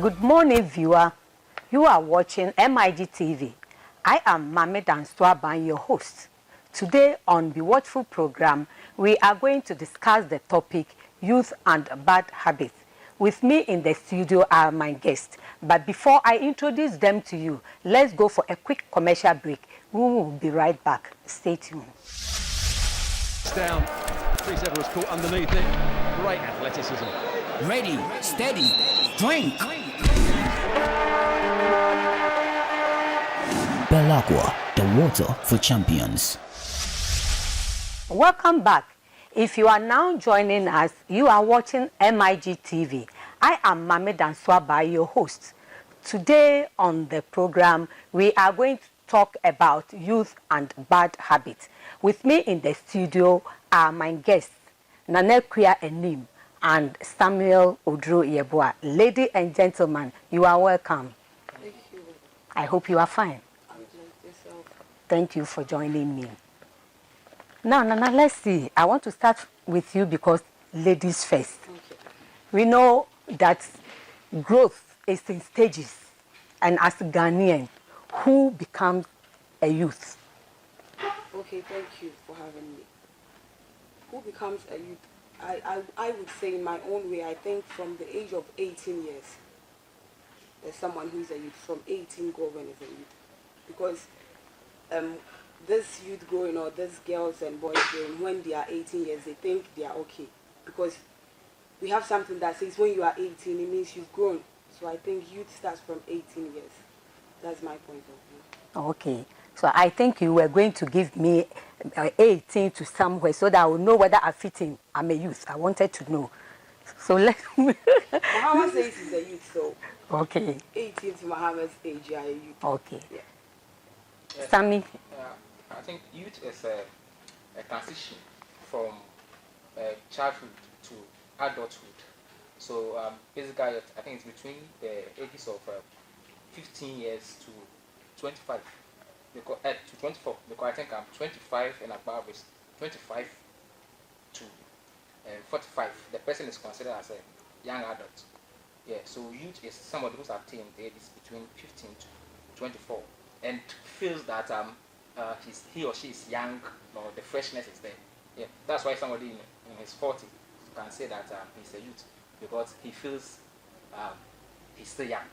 Good morning, viewer. You are watching MIG TV. I am Dansoa, your host. Today on the Watchful program, we are going to discuss the topic Youth and Bad Habits. With me in the studio are my guests. But before I introduce them to you, let's go for a quick commercial break. We will be right back. Stay tuned. Down. 3-7 was caught underneath it. Great athleticism. Ready, steady, drink. Belagua, the water for champions. Welcome back. If you are now joining us, you are watching MIG TV. I am Dansoa, your host. Today on the program, we are going to talk about youth and bad habits. With me in the studio are my guests, Nanekwia Enim and Samuel Odro Yeboah. Ladies and gentlemen, you are welcome. Thank you. I hope you are fine. I'm like yourself. Thank you for joining me. Now, Nana, let's see. I want to start with you because ladies first. Okay. We know that growth is in stages. And as a Ghanaian, who becomes a youth? Okay, thank you for having me. Who becomes a youth? I would say in my own way, I think from the age of 18 years, there's someone who is a youth. From 18 going is a youth. Because this youth growing, or these girls and boys growing, when they are 18 years, they think they are okay. Because we have something that says when you are 18, it means you've grown. So I think youth starts from 18 years. That's my point of view. Okay. So I think you were going to give me 18 to somewhere so that I will know whether I fit in. I'm a youth. I wanted to know. So let me... Muhammad says he's a youth, so... Okay. 18 to Muhammad's age, you are a youth. Okay. Yeah. Yes. Sammy? I think youth is a transition from childhood to adulthood. So basically, I think it's between the ages of 15 years to 25. Because, to 24, because I think I'm 25 and above is 25 to 45. The person is considered as a young adult. Yeah, so youth is somebody who's attained the age between 15 to 24 and feels that he or she is young, or the freshness is there. Yeah, that's why somebody in his 40s can say that he's a youth, because he feels he's still young.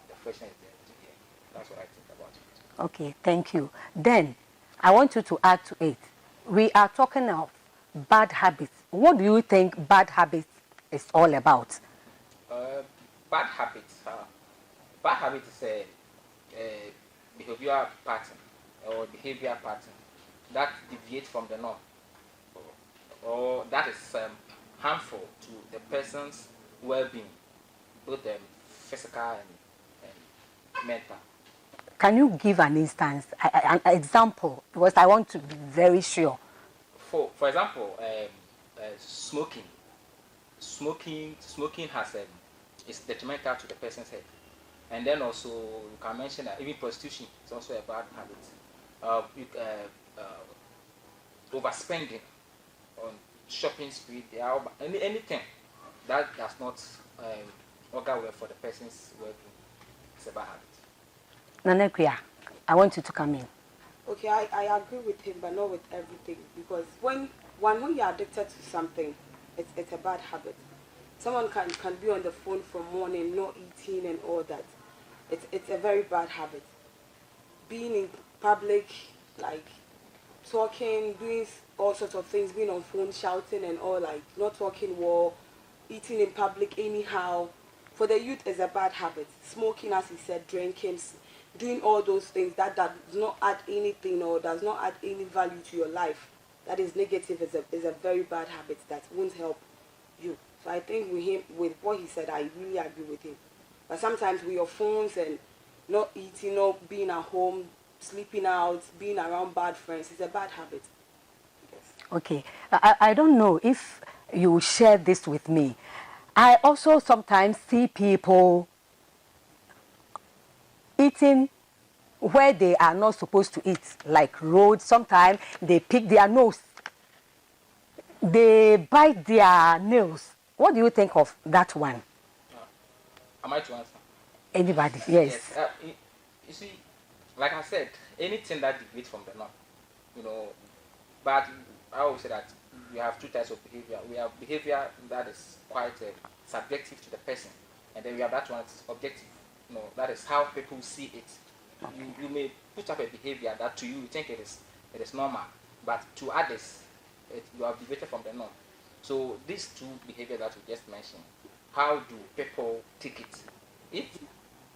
The freshness is there. Yeah, that's what I think about it. Okay, thank you. Then, I want you to add to it. We are talking of bad habits. What do you think bad habits is all about? Bad habits. Bad habits is a behavioral pattern or behavior pattern that deviates from the norm, or that is harmful to the person's well-being, both physical and mental. Can you give an instance, an example? Because I want to be very sure. For example, smoking. Smoking has is detrimental to the person's health. And then also you can mention that even prostitution is also a bad habit. Overspending on shopping spree, anything that does not augur well for the person's well-being is a bad habit. Nanekwia, I want you to come in. Okay, I agree with him, but not with everything. Because when you're addicted to something, it's a bad habit. Someone can be on the phone from morning, not eating and all that. It's a very bad habit. Being in public, like talking, doing all sorts of things, being on phone, shouting and all, like not talking well, eating in public anyhow. For the youth, is a bad habit. Smoking, as he said, drinking, doing all those things that does not add anything or does not add any value to your life, that is negative, is a very bad habit that won't help you. So I think with what he said, I really agree with him. But sometimes with your phones and not eating, not being at home, sleeping out, being around bad friends, is a bad habit. Yes. Okay. I don't know if you share this with me. I also sometimes see people eating where they are not supposed to eat, like roads. Sometimes they pick their nose, they bite their nails. What do you think of that one? Am I to answer? Anybody? Yes. Yes. You see, like I said, anything that deviates from the norm, you know, but I always say that we have two types of behavior. We have behavior that is quite subjective to the person, and then we have that one that's objective. You know, that is how people see it. Okay. You may put up a behavior that to you think it is normal, but to others, you have deviated from the norm. So these two behaviors that we just mentioned, how do people take it? If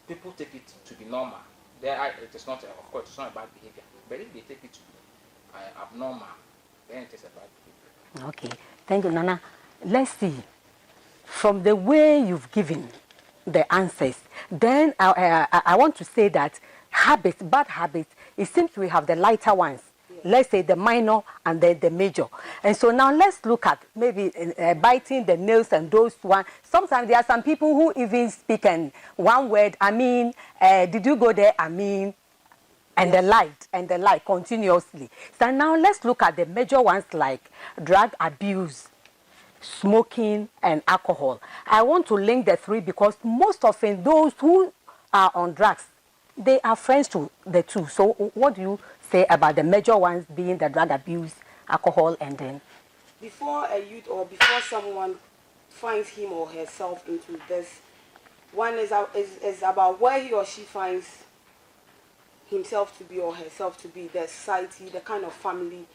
people take it to be normal, it is not, of course, it's not a bad behavior. But if they take it to be abnormal, then it is a bad behavior. Okay, thank you, Nana. Let's see. From the way you've given the answers, then I want to say that habits, bad habits, it seems we have the lighter ones. Let's say the minor and then the major. And so now let's look at maybe biting the nails and those one. Sometimes there are some people who even speak in one word, I mean, did you go there, I mean, and the light continuously. So now let's look at the major ones like drug abuse, smoking, and alcohol. I want to link the three because most often those who are on drugs, they are friends to the two. So what do you say about the major ones being the drug abuse, alcohol, and then? Before a youth or before someone finds him or herself into this, one is about where he or she finds himself to be or herself to be, the society, the kind of family,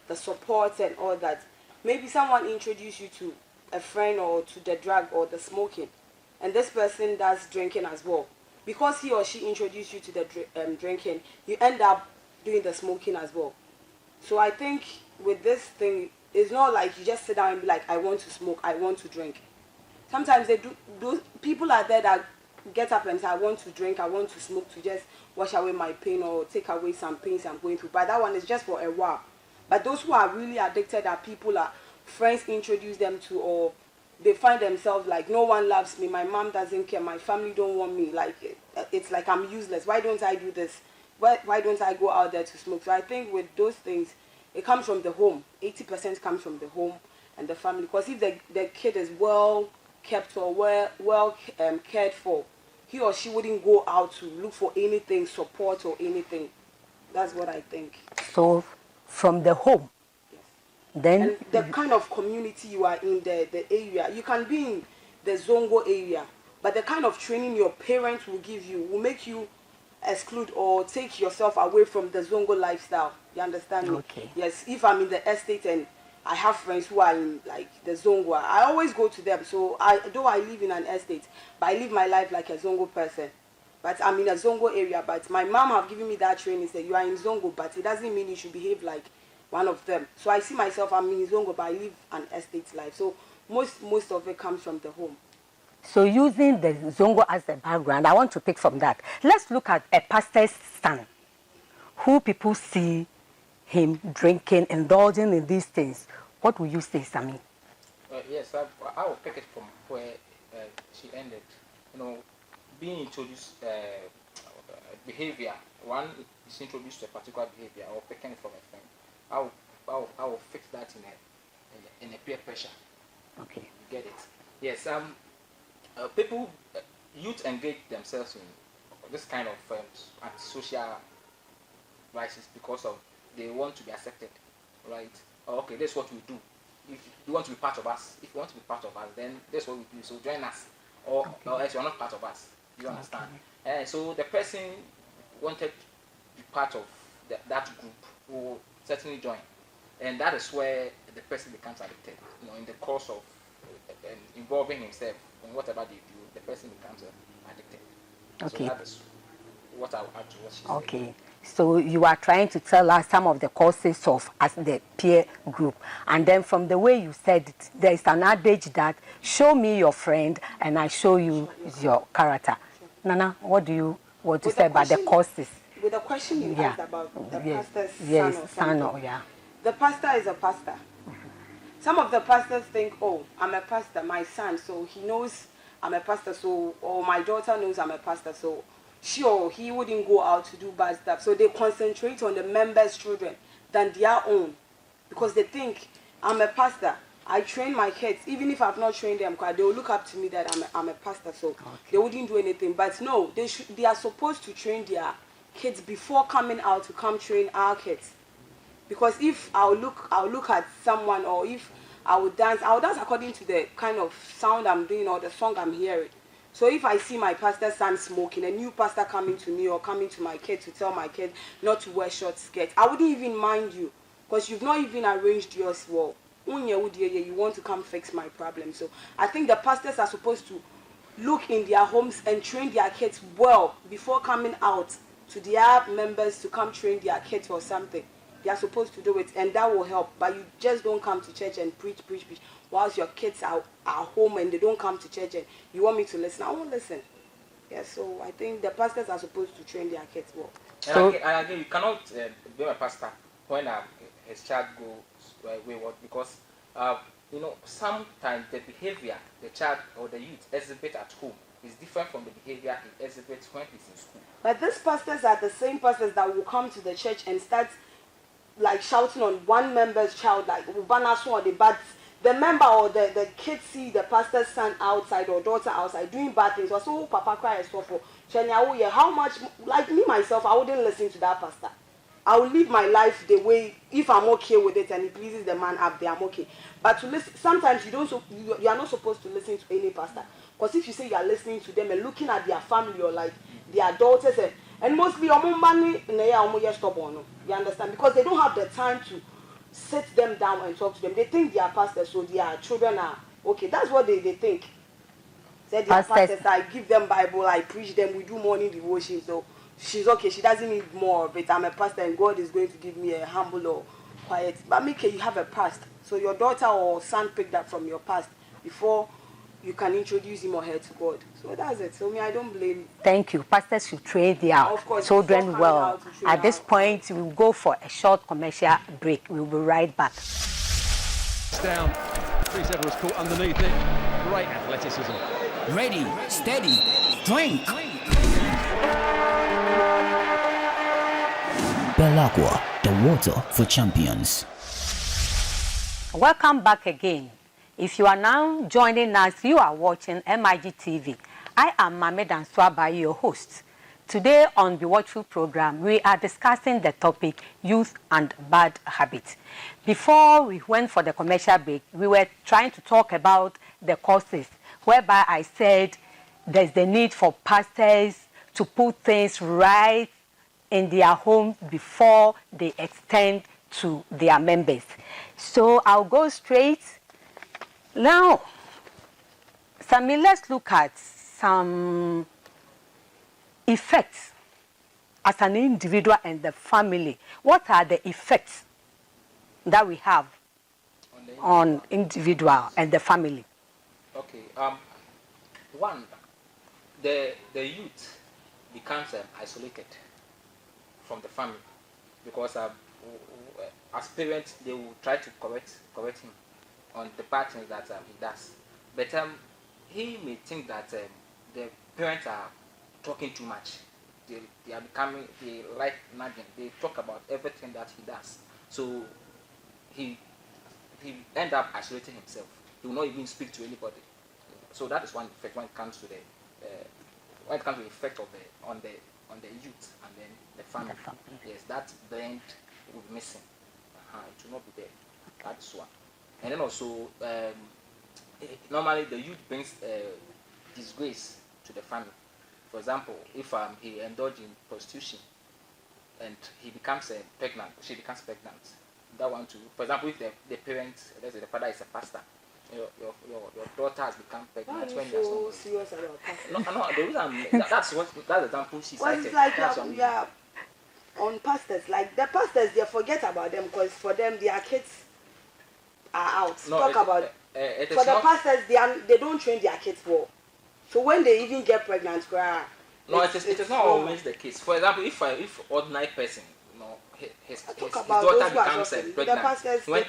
the support and all that. Maybe someone introduced you to a friend or to the drug or the smoking, and this person does drinking as well. Because he or she introduced you to the drinking, you end up doing the smoking as well. So I think with this thing, it's not like you just sit down and be like, I want to smoke, I want to drink. Sometimes those people are there that get up and say, I want to drink, I want to smoke to just wash away my pain or take away some pains I'm going through. But that one is just for a while. But those who are really addicted are people are friends introduce them to, or they find themselves like, no one loves me, my mom doesn't care, my family don't want me, like it's like I'm useless, why don't I do this, why don't I go out there to smoke? So I think with those things, it comes from the home. 80% comes from the home and the family, because if the kid is well kept or well cared for, he or she wouldn't go out to look for anything, support or anything. That's what I think. So from the home, then and the kind of community you are in, the area, you can be in the Zongo area, but the kind of training your parents will give you will make you exclude or take yourself away from the Zongo lifestyle. You understand me? Okay. Yes, if I'm in the estate and I have friends who are in like the Zongo, I always go to them. So though I live in an estate, but I live my life like a Zongo person. But I'm in a Zongo area, but my mom have given me that training, said you are in Zongo, but it doesn't mean you should behave like one of them. So I see myself, I'm in Zongo, but I live an estate life. So most of it comes from the home. So using the Zongo as a background, I want to pick from that. Let's look at a pastor's son, who people see him drinking, indulging in these things. What will you say, Sammy? Yes, I will pick it from where she ended. You know, being introduced behavior. One is introduced to a particular behavior or picking it from a friend. I will fix that in a peer pressure. Okay. You get it? Yes. People, youth engage themselves in this kind of antisocial vices because of they want to be accepted, right? Okay, this is what we do. If you want to be part of us, then this is what we do. So join us, or else you are not part of us. You understand? Okay. So the person wanted to be part of that group will certainly join, and that is where the person becomes addicted. You know, in the course of involving himself in whatever they do, the person becomes addicted. Okay. So that is what I will add to what she said. Okay. So you are trying to tell us some of the causes of as the peer group, and then from the way you said it, there is an adage that show me your friend and I show you your character. Nana, what do you want to say about the causes? With the question you asked about the pastor's son or something. The pastor is a pastor. Some of the pastors think, oh, I'm a pastor, my son, so he knows I'm a pastor, so, or my daughter knows I'm a pastor, so she or he wouldn't go out to do bad stuff. So they concentrate on the members' children than their own, because they think I'm a pastor, I train my kids, even if I've not trained them, they will look up to me that I'm a pastor, so they wouldn't do anything. But no, they are supposed to train their kids before coming out to come train our kids. Because if I'll look at someone, or if I'll dance according to the kind of sound I'm doing or the song I'm hearing. So if I see my pastor's son smoking, a new pastor coming to me or coming to my kid to tell my kid not to wear short skirts, I wouldn't even mind you, because you've not even arranged yours well. You want to come fix my problem. So I think the pastors are supposed to look in their homes and train their kids well before coming out to their members to come train their kids or something. They are supposed to do it, and that will help. But you just don't come to church and preach whilst your kids are home and they don't come to church and you want me to listen. I won't listen. Yeah, so I think the pastors are supposed to train their kids well. So, and again, you cannot be a pastor when his child goes wayward, because sometimes the behavior the child or the youth exhibit at home is different from the behavior he exhibits when he's in school. But these pastors are the same pastors that will come to the church and start like shouting on one member's child, like Ubanasu or the bad. The member or the kids see the pastor's son outside or daughter outside doing bad things. So Papa cry and so for how much, like me myself, I wouldn't listen to that pastor. I will live my life the way, if I'm okay with it and it pleases the man up there, I'm okay. But to listen, sometimes you are not supposed to listen to any pastor. Because if you say you are listening to them and looking at their family or like their daughters and mostly you understand, because they don't have the time to sit them down and talk to them. They think they are pastors, so their children are okay. That's what they think. Say they are pastors, I give them Bible, I preach them, we do morning devotion, so she's okay, she doesn't need more of it. I'm a pastor and God is going to give me a humble or quiet. But make you have a past, so your daughter or son picked that from your past before you can introduce him or her to God. So that's it. So I don't blame. Thank you. Pastors should train their children well. At this point, we will go for a short commercial break. We will be right back. Down. 3-7 was caught underneath it. Great athleticism. Ready, steady, drink. Belagua, the water for champions. Welcome back again. If you are now joining us, you are watching MIG TV. I am Mame Dansoa, your host. Today on the Watchful program, we are discussing the topic youth and bad habits. Before we went for the commercial break, we were trying to talk about the causes, whereby I said there's the need for pastors to put things right in their homes before they extend to their members. So I'll go straight. Now, Sammy, let's look at some effects as an individual and the family. What are the effects that we have on individual and the family? Okay. One, the youth becomes isolated from the family, because as parents they will try to correct him on the bad things that he does, but he may think that the parents are talking too much. They are becoming, they like nagging. They talk about everything that he does. So he end up isolating himself. He will not even speak to anybody. So that is one effect when it comes to the effect of on the youth and then the family. Yes, that blend will be missing. It will not be there. That's one. And then also, normally the youth brings disgrace to the family. For example, if he indulges in prostitution and he becomes pregnant, she becomes pregnant. That one too. For example, if the parents, let's say the father is a pastor, your daughter has become pregnant when you are so serious about pastor. No. The reason that's the example she cited. It's like we are on pastors. Like the pastors, they forget about them because for them their kids are out. For the pastors, they don't train their kids well. So when they even get pregnant, it is not always the case. For example, if ordinary person, his daughter becomes pregnant when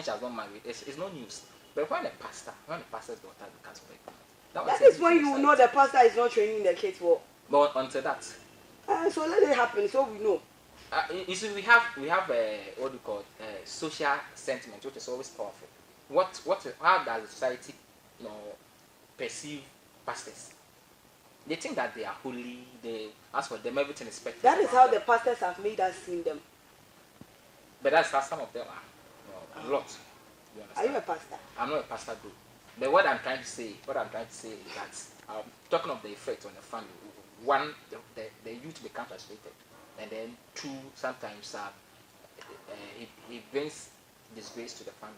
she has not married, it's no news. But when a pastor's daughter becomes pregnant, that is when you know the pastor is not training the kids well. But until that, so let it happen. So we know. You see, we have what we call social sentiment, which is always powerful. how does society, perceive pastors? They think that they are holy. They, as for them, everything is perfect. That is how the pastors have made us see them. But that's how some of them are. A lot. You Are you a pastor? I'm not a pastor, though. But what I'm trying to say is that talking of the effect on the family. One, the youth becomes frustrated, and then two, sometimes it brings disgrace to the family.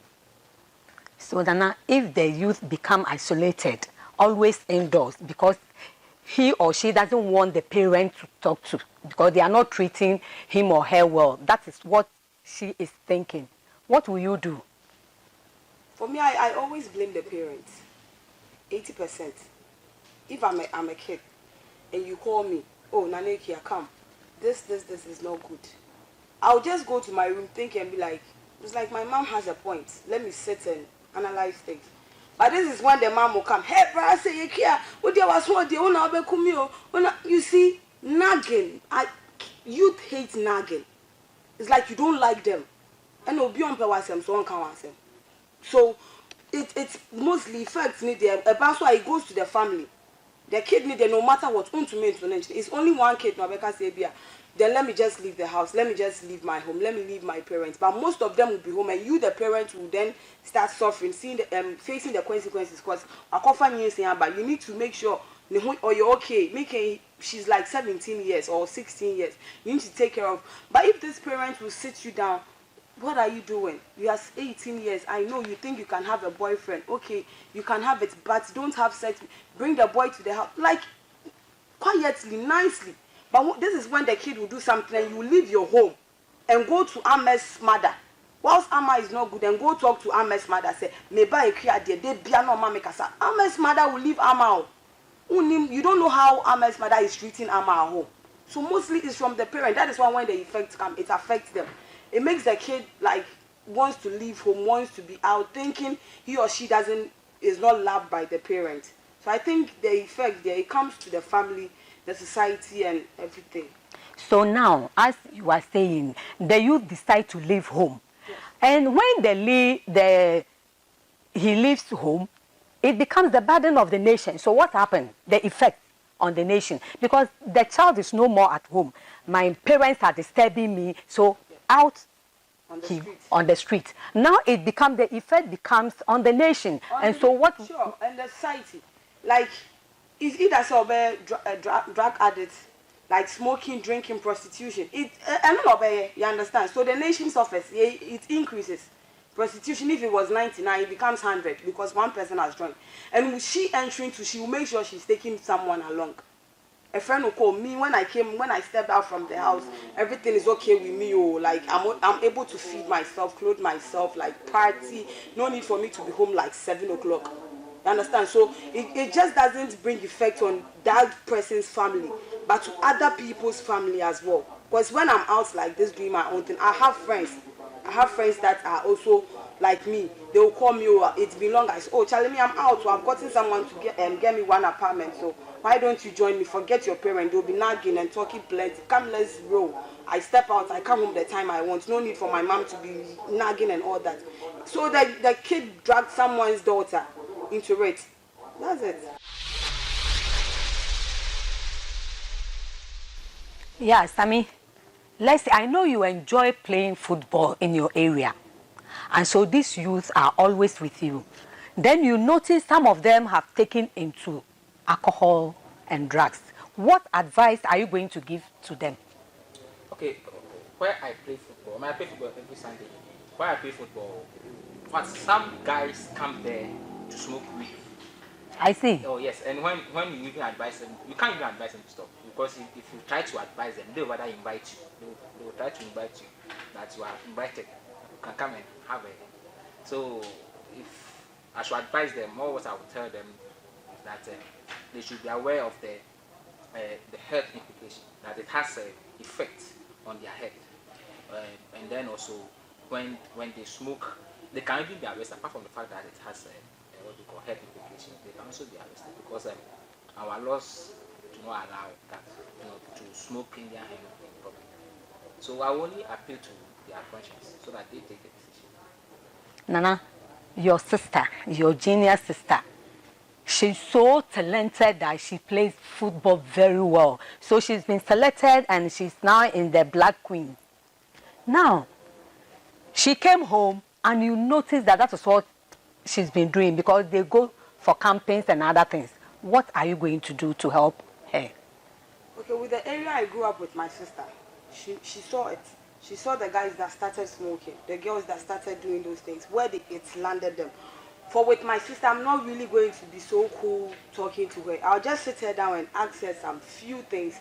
So Nana, if the youth become isolated, always indoors, because he or she doesn't want the parent to talk to, because they are not treating him or her well, that is what she is thinking. What will you do? For me, I always blame the parents. 80%. If I'm a kid, and you call me, oh, Nanekia, come. This is not good. I'll just go to my room, think, and be like, it's like my mom has a point. Let me sit and analyze things. But this is when the mom will come. Hey, brother, say you care. What do you want? You see, nagging. Youth hate nagging. It's like you don't like them. And no beyond pewasem, so on can wasem. So it mostly affects me there. That's why it goes to the family. The kid need no matter what. It's only one kid. Then let me just leave the house. Let me just leave my home. Let me leave my parents. But most of them will be home, and you, the parents, will then start suffering, facing the consequences. Because but you need to make sure, or you're okay. She's like 17 years or 16 years. You need to take care of. But if this parent will sit you down, what are you doing? You are 18 years. I know you think you can have a boyfriend. Okay, you can have it, but don't have sex. Bring the boy to the house, like quietly, nicely. But this is when the kid will do something and you leave your home and go to Ama's mother. Whilst Ama is not good, and go talk to Ama's mother. Say, maybe I create they be no mama kasa. Ama's mother will leave Ama. You don't know how Ama's mother is treating Ama at home. So mostly it's from the parent. That is why when the effects come, it affects them. It makes the kid like wants to leave home, wants to be out, thinking he or she is not loved by the parent. So I think the effect there, it comes to the family, the society, and everything. So now, as you are saying, the youth decide to leave home. Yes. And when he leaves home, it becomes the burden of the nation. So what happened? The effect on the nation. Because the child is no more at home. My parents are disturbing me, so out on the street. Now the effect becomes on the nation. And so what? Sure, and the society. Like, if it has a drug addict, like smoking, drinking, prostitution, you understand? So the nation suffers, it increases. Prostitution, if it was 99, it becomes 100 because one person has joined. And with she entering she will make sure she's taking someone along. A friend will call me when I stepped out from the house, everything is okay with me. Like I'm able to feed myself, clothe myself, like party. No need for me to be home like 7 o'clock. You understand? So it just doesn't bring effect on that person's family, but to other people's family as well. Because when I'm out like this doing my own thing, I have friends that are also like me. They will call me, it's been long. I say, oh, Charlie, I'm out, so I've gotten someone to get me one apartment. So why don't you join me? Forget your parent. They'll be nagging and talking plenty. Come, let's roll. I step out, I come home the time I want. No need for my mom to be nagging and all that. So the kid dragged someone's daughter into it. That's it. Yeah, Sammy. Let's say, I know you enjoy playing football in your area. And so these youths are always with you. Then you notice some of them have taken into alcohol and drugs. What advice are you going to give to them? Okay, where I play football, I play football every Sunday. Where I play football, but some guys come there to smoke weed. I see. Oh yes, and when you even advise them, you can't even advise them to stop, because if you try to advise them, they will rather invite you. They will try to invite you that you are invited. You can come and have it. So if I should advise them, more what I would tell them is that they should be aware of the health implication, that it has an effect on their head, and then also when they smoke, they can even be arrested. Apart from the fact that it has what we call health implication, they can also be arrested, because our laws do not allow that, to smoke in their home in public. So I only appeal to their conscience so that they take the decision. Nana, your sister, your junior sister, she's so talented that she plays football very well. So she's been selected and she's now in the Black Queen. Now, she came home and you notice that that is what she's been doing because they go for campaigns and other things. What are you going to do to help her? Okay, with the area I grew up with my sister, she saw it. She saw the guys that started smoking, the girls that started doing those things, where it landed them. For with my sister, I'm not really going to be so cool talking to her. I'll just sit her down and ask her some few things.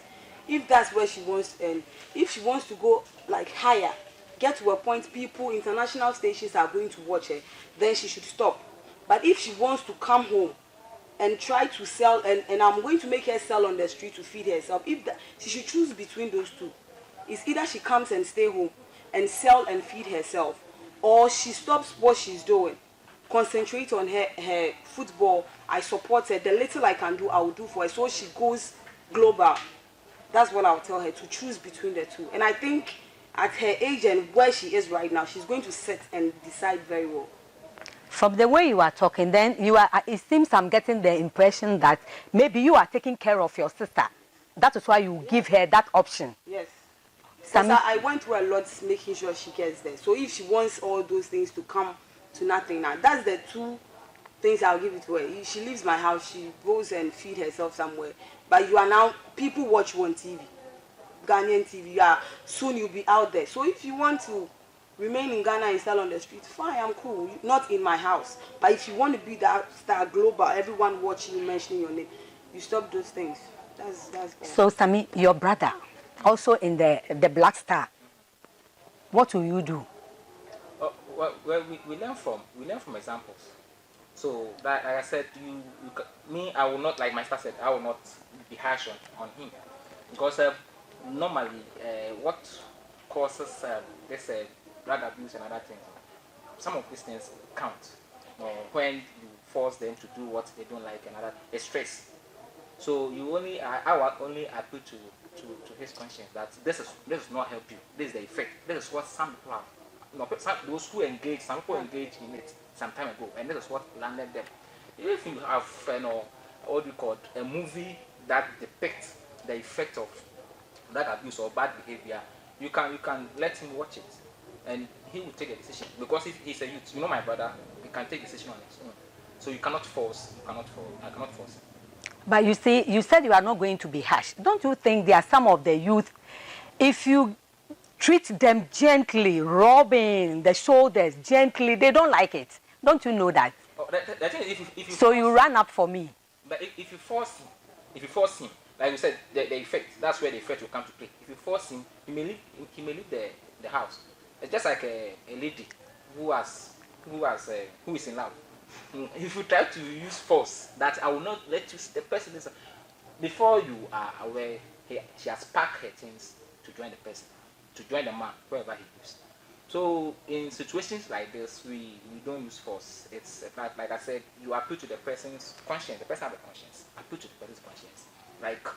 If that's where she wants, and if she wants to go like higher, get to a point people, international stations are going to watch her, then she should stop. But if she wants to come home and try to sell, and I'm going to make her sell on the street to feed herself, she should choose between those two. It's either she comes and stay home and sell and feed herself, or she stops what she's doing, concentrate on her football. I support her. The little I can do, I will do for her. So she goes global. That's what I'll tell her, to choose between the two. And I think at her age and where she is right now, she's going to sit and decide very well. From the way you are talking, then it seems I'm getting the impression that maybe you are taking care of your sister. That is why you give her that option. Yes. I went through a lot making sure she gets there. So if she wants all those things to come to nothing now, that's the two things I'll give it to her. If she leaves my house, she goes and feed herself somewhere. But you are now, people watch you on TV, Ghanaian TV. Soon you'll be out there. So if you want to remain in Ghana and sell on the street, fine, I'm cool. Not in my house. But if you want to be that star global, everyone watching you, mentioning your name, you stop those things. That's bad. So Sammy, your brother, also in the Black Star, what will you do? Well, we learn from examples. So that, like I said, me, I will not, like my sister said, I will not be harsh on him, because normally what causes this drug abuse and other things, some of these things count. When you force them to do what they don't like and other, it's stress. So I will only appeal to his conscience that this does not help you. This is the effect. This is what some people have. Those who engage, some people engage in it some time ago, and this is what landed them. If you have what we call a movie that depicts the effect of drug abuse or bad behavior, you can let him watch it, and he will take a decision. Because if he's a youth, my brother, he can take a decision on his own. So you cannot force. I cannot force him. But you see, you said you are not going to be harsh. Don't you think there are some of the youth, if you treat them gently, rubbing the shoulders gently, they don't like it? Don't you know that? The thing is, if you so you run up for me. But if you force him, like you said, the effect, that's where the effect will come to play. If you force him, he may leave the house. It's just like a lady who is in love. If you try to use force, that I will not let you see the person is, before you are aware, she has packed her things to join the person, to join the man wherever he lives. So in situations like this, we don't use force. It's like I said, you appeal to the person's conscience. The person has a conscience. Appeal to the person's conscience. Like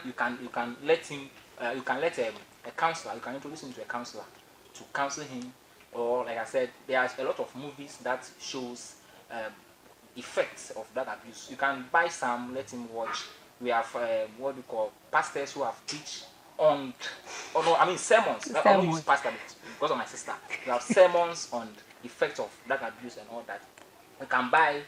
you can let him. You can let a counselor. You can introduce him to a counselor to counsel him. Or like I said, there's a lot of movies that shows effects of drug abuse. You can buy some, let him watch. We have what we call pastors who have teach on, sermons. I don't use pastor because of my sister. We have sermons on effects of drug abuse and all that. You can buy,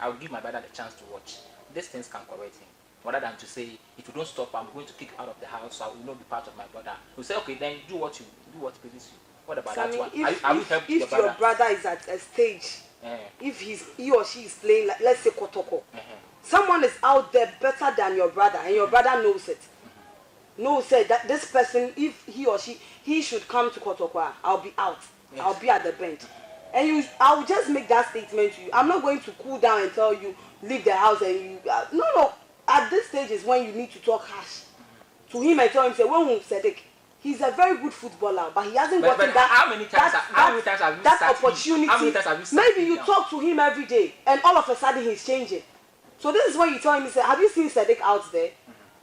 I'll give my brother the chance to watch. These things can correct him. Rather than to say, if you don't stop, I'm going to kick out of the house, so I will not be part of my brother. You say, okay, then do what pleases you. What about that one? If your brother is at a stage, if he or she is playing, like, let's say Kotoko, someone is out there better than your brother, and your brother knows it. Knows that this person, if he or he should come to Kotoko, I'll be out. Yes. I'll be at the bench. And I'll just make that statement to you. I'm not going to cool down and tell you, leave the house and you. No. At this stage is when you need to talk harsh to him and tell him, say, when Sadiq, he's a very good footballer, but he hasn't gotten that. How many times have you that opportunity? How many times have you maybe you talk to him every day, and all of a sudden he's changing. So this is when you tell him, say, have you seen Sadiq out there?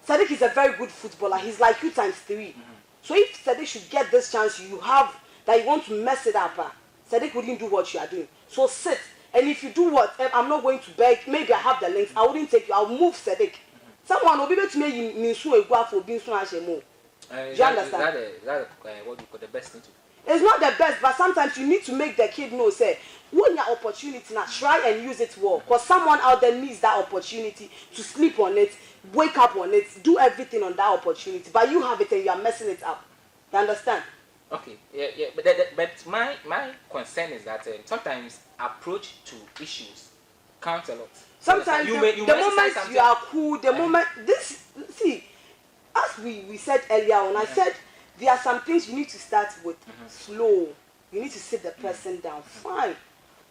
Sadiq is a very good footballer. He's like you times 3. So if Sadiq should get this chance you have, that you want to mess it up, Sadiq wouldn't do what you are doing. So sit. And if you do what, I'm not going to beg. Maybe I have the links. I wouldn't take you. I'll move Sadiq. Someone will be able to make you minsu a for being so much more. Do you understand? Is that what you call the best thing to do? It's not the best, but sometimes you need to make the kid know, say, when your opportunity now, try and use it well. Because someone out there needs that opportunity to sleep on it, wake up on it, do everything on that opportunity. But you have it and you are messing it up. You understand? Okay, yeah. But my concern is that sometimes approach to issues counts a lot. Sometimes the moment you are cool, the moment as we said earlier on, I said there are some things you need to start with slow. You need to sit the person down. Fine.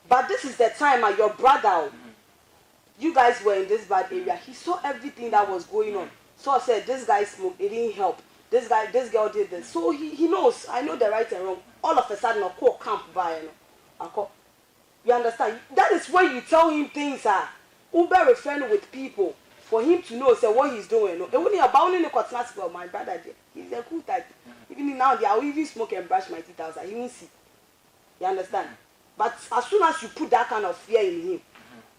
But this is the time your brother, you guys were in this bad area. He saw everything that was going on. So I said, this guy smoked, it didn't help. This girl did this. So he knows. I know the right and wrong. All of a sudden, I call camp by. You understand? That is when you tell him things are Uber referring with people for him to know what he's doing. It wouldn't about any cutlass for my brother. He's a cool type. Even now, I will even smoke and brush my teeth outside. He won't see. You understand? But as soon as you put that kind of fear in him,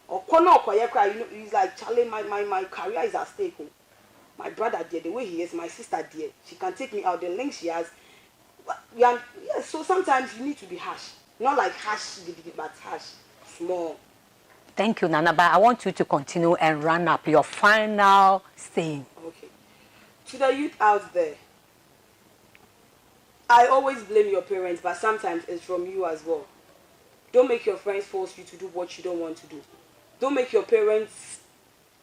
or corner or cry, he's like, Charlie, my career is at stake. My brother dear, the way he is, my sister dear, she can take me out, the links she has. Yeah, so sometimes you need to be harsh. Not like harsh, but harsh. Small. Thank you, Nana. But I want you to continue and run up your final saying. Okay. To the youth out there, I always blame your parents, but sometimes it's from you as well. Don't make your friends force you to do what you don't want to do. Don't make your parents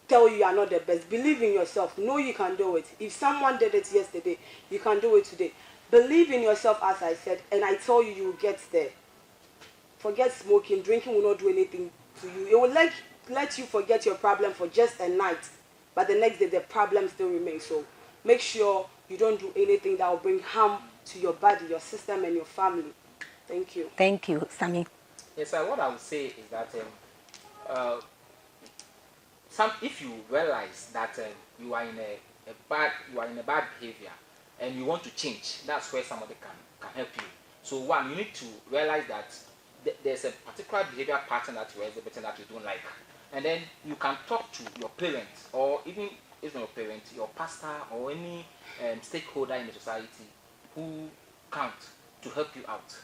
tell you are not the best. Believe in yourself. Know you can do it. If someone did it yesterday, you can do it today. Believe in yourself, as I said, and I tell you, you will get there. Forget smoking. Drinking will not do anything to you. It will let you forget your problem for just a night, but the next day the problem still remains. So make sure you don't do anything that will bring harm to your body, your system, and your family. Thank you. Thank you, Sammy. Yes, sir. What I would say is that if you realize that you are in a bad behavior and you want to change, that's where somebody can help you. So one, you need to realize that there's a particular behavior pattern that you're exhibiting that you don't like, and then you can talk to your parents, or even if not your parents, your pastor or any stakeholder in the society who count to help you out.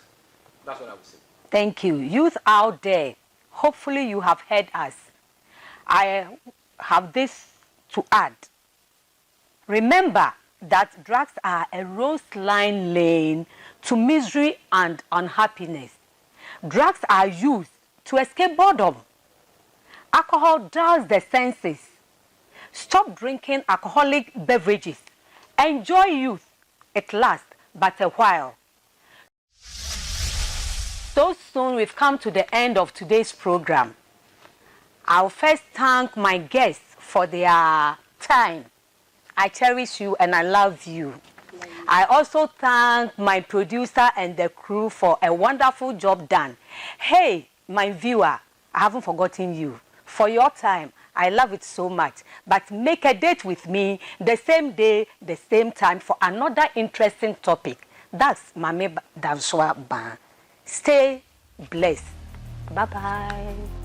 That's what I would say. Thank you. Youth out there, hopefully you have heard us. I have this to add. Remember that drugs are a rose line lane to misery and unhappiness. Drugs are used to escape boredom. Alcohol dulls the senses. Stop drinking alcoholic beverages. Enjoy youth. It lasts but a while. So soon we've come to the end of today's program. I'll first thank my guests for their time. I cherish you and I love you. I also thank my producer and the crew for a wonderful job done. Hey, my viewer, I haven't forgotten you. For your time, I love it so much. But make a date with me the same day, the same time for another interesting topic. That's Mame Dansoa Ban. Stay blessed. Bye-bye.